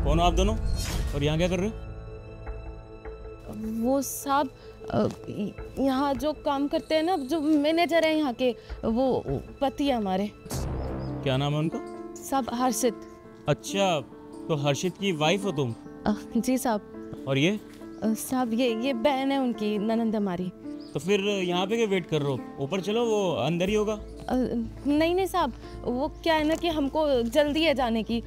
कौन हो आप दोनों और यहाँ क्या कर रहे हो? वो साहब यहाँ जो काम करते हैं ना, जो मैनेजर है यहाँ के, वो पति है हमारे। क्या नाम है उनका? साहब हर्षित। अच्छा, तो हर्षित की वाइफ हो तुम? जी साहब। और ये? साहब ये बहन है उनकी, ननंद हमारी। तो फिर यहाँ पे क्या वेट कर रहे हो? ऊपर चलो, वो अंदर ही होगा। नहीं साहब, वो क्या है ना कि हमको जल्दी है जाने की।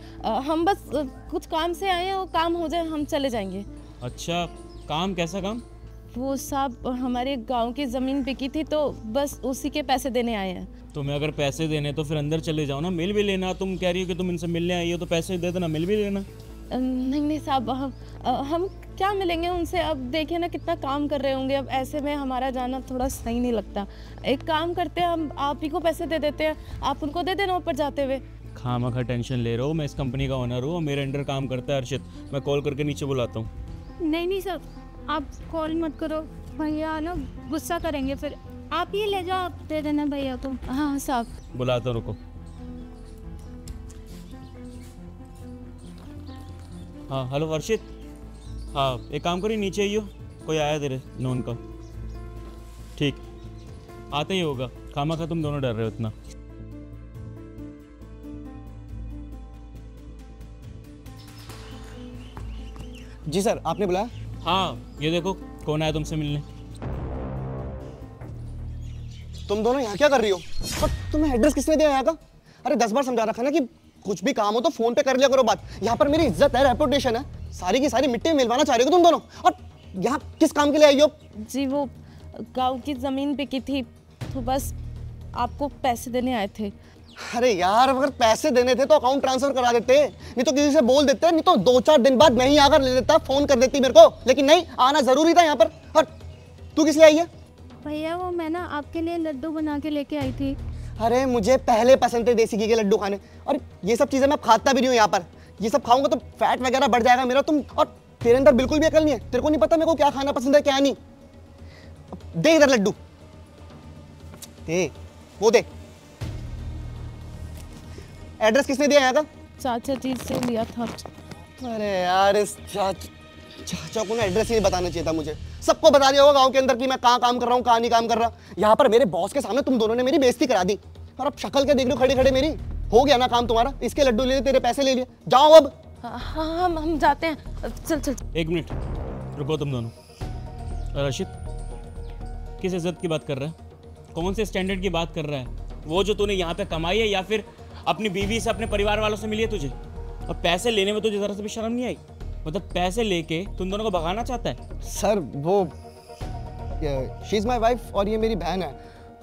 हम बस कुछ काम से आए हैं, वो काम हो जाए हम चले जाएंगे। अच्छा, काम? कैसा काम? वो साहब हमारे गांव की ज़मीन बिकी थी, तो बस उसी के पैसे देने आए हैं। तुम्हें अगर पैसे देने तो फिर अंदर चले जाओ ना, मिल भी लेना। तुम कह रही हो कि तुम इनसे मिलने आई हो, तो पैसे दे देना, मिल भी लेना। नहीं साहब, हम क्या मिलेंगे उनसे? अब देखिए ना कितना काम कर रहे होंगे, अब ऐसे में हमारा जाना थोड़ा सही नहीं लगता। एक काम करते हैं, हम आप ही को पैसे दे देते हैं, आप उनको दे देना ऊपर जाते हुए। खामखा टेंशन ले रहे हो? मैं इस कंपनी का ओनर हूँ और मेरे अंडर काम करता है हर्षित। मैं कॉल करके नीचे बुलाता हूँ। नहीं सर, आप कॉल मत करो, भैया ना गुस्सा करेंगे फिर। आप ये ले जाओ, आप दे देना भैया को। हाँ साहब। बुलाता हूँ, रुको। हाँ हेलो हर्षित। हाँ एक काम करिए, नीचे आइयो, कोई आया तेरे नोन का। ठीक, आते ही होगा। खामखा तुम दोनों डर रहे हो इतना। जी सर, आपने बुलाया? हाँ, ये देखो कौन आया तुमसे मिलने। तुम दोनों यहाँ क्या कर रही हो? और तुम्हें एड्रेस किसने दिया यहाँ का? अरे 10 बार समझा रखा ना कि कुछ भी काम हो तो फोन पे कर लिया करो बात। यहाँ पर मेरी इज्जत है, रेपुटेशन है, सारी की सारी मिट्टी में मिलवाना चाह रही हो तुम दोनों। और यहाँ किस काम के लिए आई हो? जी वो गांव की ज़मीन बिकी थी, तो बस आपको पैसे देने आए थे। अरे यार, अगर पैसे देने थे तो अकाउंट ट्रांसफर करा देते, नहीं तो किसी से बोल देते, नहीं तो 2-4 दिन बाद मैं ही आकर ले लेता, फोन कर देती मेरे को। लेकिन नहीं, आना जरूरी था यहाँ पर। और तू किस लिए आई है? भैया वो मैं ना आपके लिए लड्डू बना के लेके आई थी। अरे मुझे पहले पसंद थे देसी घी के लड्डू खाने, और ये सब चीजें मैं खाता भी नहीं हूँ यहाँ पर। ये सब खाऊंगा तो फैट वगैरह बढ़ जाएगा मेरा। तुम और तेरे अंदर बिल्कुल भी अकल नहीं है, तेरे को नहीं पता मेरे को क्या खाना पसंद है क्या नहीं। दे इधर लड्डू, दे, वो दे। एड्रेस किसने दिया यहाँ का? चाचा जी से लिया था। अरे यार, इस चाचा को ना एड्रेस ही बताना चाहिए था मुझे। सबको बता दिया होगा गांव के अंदर कि मैं कहाँ काम कर रहा हूँ, कहाँ नहीं काम कर रहा। यहाँ पर मेरे बॉस के सामने तुम दोनों ने मेरी बेइज्जती करा दी, और अब शक्ल क्या देख रहे हो खड़े खड़े मेरी? हो गया ना काम तुम्हारा? इसके लड्डू ले लिए, तेरे पैसे ले लिए, जाओ अब। हाँ हम जाते हैं, चल। एक मिनट रुको तुम दोनों। रशीद, किस इज्जत की बात कर रहा है? कौन से स्टैंडर्ड की बात कर रहा है? वो जो तूने यहाँ पे कमाई है, या फिर अपनी बीवी से, अपने परिवार वालों से मिली है तुझे? और पैसे लेने में तुझे जरा से भी शर्म नहीं आई? मतलब पैसे लेके तुम दोनों को भगाना चाहता है? सर वो शी इज़ माई वाइफ और ये मेरी बहन है,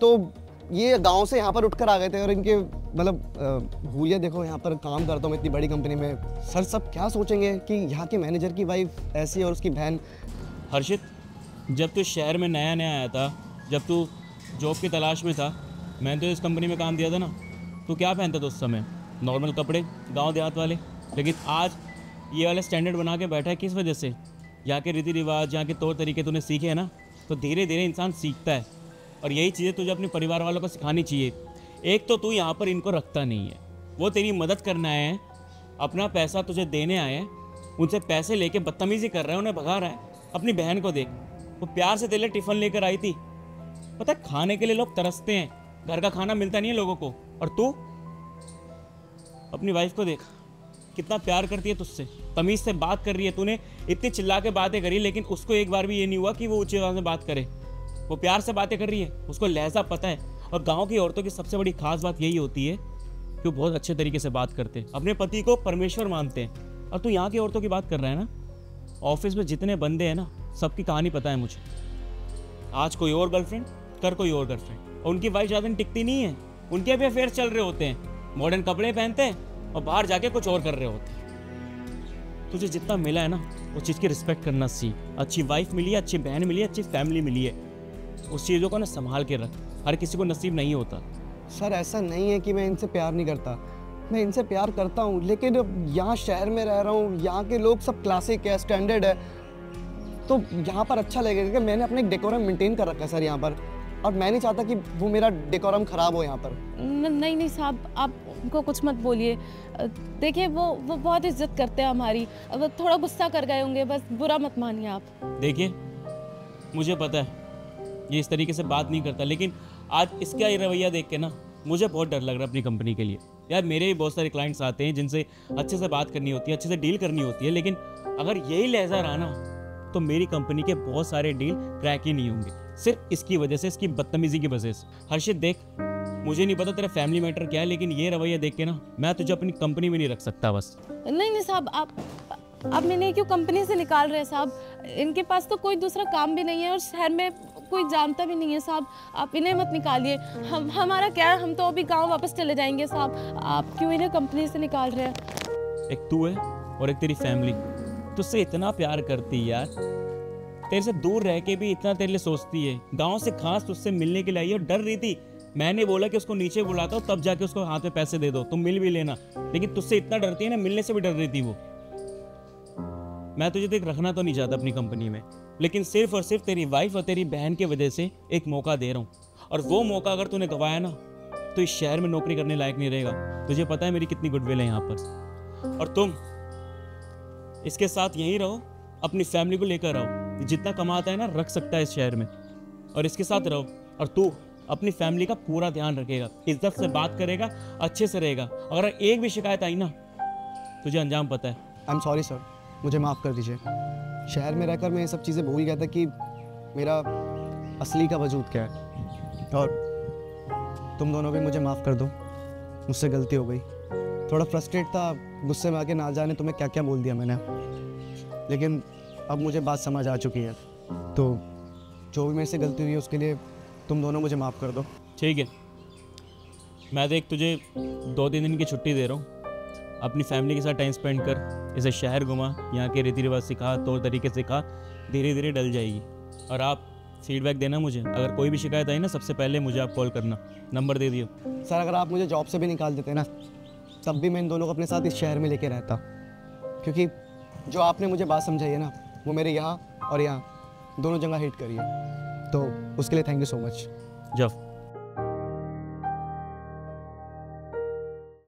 तो ये गांव से यहाँ पर उठकर आ गए थे। और इनके मतलब भूलिया देखो, यहाँ पर काम करता हूँ इतनी बड़ी कंपनी में। सर सब क्या सोचेंगे कि यहाँ के मैनेजर की वाइफ ऐसी है और उसकी बहन। हर्षित, जब तू शहर में नया आया था, जब तू जॉब की तलाश में था, मैंने तो इस कंपनी में काम दिया था ना, तू क्या पहनता था उस समय? नॉर्मल कपड़े, गांव देहात वाले। लेकिन आज ये वाला स्टैंडर्ड बना के बैठा है, किस वजह से? यहाँ के रीति रिवाज, यहाँ के तौर तरीके तूने सीखे हैं ना, तो धीरे धीरे इंसान सीखता है। और यही चीज़ें तुझे अपने परिवार वालों को सिखानी चाहिए। एक तो तू यहाँ पर इनको रखता नहीं है, वो तेरी मदद करना आए हैं, अपना पैसा तुझे देने आए हैं, उनसे पैसे लेके बदतमीजी कर रहा है, उन्हें भगा रहा है। अपनी बहन को देख, वो प्यार से तेरे लिए टिफ़िन लेकर आई थी। पता है, खाने के लिए लोग तरसते हैं, घर का खाना मिलता नहीं है लोगों को। और तू अपनी वाइफ को देख, कितना प्यार करती है तुझसे, तमीज़ से बात कर रही है। तूने इतनी चिल्ला के बातें करी, लेकिन उसको एक बार भी ये नहीं हुआ कि वो ऊंची आवाज़ में बात करे। वो प्यार से बातें कर रही है, उसको लहजा पता है। और गांव की औरतों की सबसे बड़ी खास बात यही होती है कि वो बहुत अच्छे तरीके से बात करते हैं, अपने पति को परमेश्वर मानते हैं। और तू यहाँ की औरतों की बात कर रहा है ना, ऑफिस में जितने बंदे हैं ना, सबकी कहानी पता है मुझे। आज कोई और गर्लफ्रेंड, कर कोई और गर्लफ्रेंड, और उनकी वाइफ ज़्यादा टिकती नहीं है, उनके भी अफेयर चल रहे होते हैं, मॉडर्न कपड़े पहनते हैं और बाहर जाके कुछ और कर रहे होते हैं। तुझे जितना मिला है ना, उस चीज़ की रिस्पेक्ट करना सीख। अच्छी वाइफ मिली है, अच्छी बहन मिली है, अच्छी फैमिली मिली है, उस चीज़ों को ना संभाल के रख। हर किसी को नसीब नहीं होता। सर ऐसा नहीं है कि मैं इनसे प्यार नहीं करता, मैं इनसे प्यार करता हूँ, लेकिन यहाँ शहर में रह रहा हूँ, यहाँ के लोग सब क्लासिक है, स्टैंडर्ड है, तो यहाँ पर अच्छा लगेगा कि मैंने अपने डेकोरम मेंटेन कर रखा है सर यहाँ पर। और मैं नहीं चाहता कि वो मेरा डेकोरम ख़राब हो यहाँ पर। नहीं साहब, आप उनको कुछ मत बोलिए। देखिए वो बहुत इज्जत करते हैं हमारी, वो थोड़ा गुस्सा कर गए होंगे, बस बुरा मत मानिए आप। देखिए मुझे पता है ये इस तरीके से बात नहीं करता, लेकिन आज इसका ये रवैया देख के ना मुझे बहुत डर लग रहा है अपनी कंपनी के लिए। यार मेरे भी बहुत सारे क्लाइंट्स आते हैं जिनसे अच्छे से बात करनी होती है, अच्छे से डील करनी होती है, लेकिन अगर यही लहजा रहा ना तो मेरी कंपनी के बहुत सारे डील क्रैक ही नहीं होंगे, सिर्फ इसकी वजह से, इसकी बदतमीजी की वजह से। हर्षित देख, मुझे नहीं पता तेरा फैमिली मैटर क्या है, लेकिन ये रवैया देख के ना मैं तुझे अपनी कंपनी में नहीं रख सकता बस। नहीं साहब, आप मैंने क्यों कंपनी से निकाल रहे हैं साहब? इनके पास तो कोई दूसरा काम भी नहीं है और शहर में कोई जानता भी नहीं है साहब। आप इन्हें मत निकालिए। हमारा क्या है, हम तो अभी गांव वापस चले जाएंगे साहब। आप क्यों इन्हें कंपनी से निकाल रहे हैं? एक तू है और एक तेरी फैमिली तुझसे इतना प्यार करती है यार, तेरे से दूर रह के भी इतना तेरे लिए सोचती है। गांव से खास तुझसे मिलने के लिए आई और डर रही थी। मैंने बोला कि उसको नीचे बुलाता हूँ तब जाके उसको हाथ में पैसे दे दो, तुम मिल भी लेना, लेकिन तुझसे इतना डरती है ना, मिलने से भी डर रही थी वो। मैं तुझे देख रखना तो नहीं चाहता अपनी कंपनी में, लेकिन सिर्फ और सिर्फ तेरी वाइफ और तेरी बहन की वजह से एक मौका दे रहा हूँ, और वो मौका अगर तूने गवाया ना तो इस शहर में नौकरी करने लायक नहीं रहेगा। तुझे पता है मेरी कितनी गुडविल है यहाँ पर, और तुम इसके साथ यहीं रहो, अपनी फैमिली को लेकर रहो। जितना कमाता है ना रख सकता है इस शहर में, और इसके साथ रहो। और तू अपनी फैमिली का पूरा ध्यान रखेगा, इज्जत से बात करेगा, अच्छे से रहेगा। अगर एक भी शिकायत आई ना तुझे अंजाम पता है। आई एम सॉरी सर, मुझे माफ़ कर दीजिए। शहर में रहकर मैं ये सब चीज़ें भूल गया था कि मेरा असली का वजूद क्या है। और तुम दोनों भी मुझे माफ़ कर दो, मुझसे गलती हो गई। थोड़ा फ्रस्ट्रेट था, गुस्से में आके ना जाने तुम्हें क्या क्या बोल दिया मैंने, लेकिन अब मुझे बात समझ आ चुकी है। तो जो भी मेरे से गलती हुई है उसके लिए तुम दोनों मुझे माफ़ कर दो। ठीक है, मैं देख तुझे 2-3 दिन की छुट्टी दे रहा हूँ, अपनी फैमिली के साथ टाइम स्पेंड कर, इसे शहर घुमा, यहाँ के रीति रिवाज सिखा, तौर तरीके सिखा, धीरे धीरे डल जाएगी। और आप फीडबैक देना मुझे, अगर कोई भी शिकायत आई ना सबसे पहले मुझे आप कॉल करना, नंबर दे दियो। सर अगर आप मुझे जॉब से भी निकाल देते ना तब भी मैं इन दोनों को अपने साथ इस शहर में लेके रहता, क्योंकि जो आपने मुझे बात समझाई है ना वो मेरे यहाँ और यहाँ दोनों जगह हिट करी है। तो उसके लिए थैंक यू सो मच। जब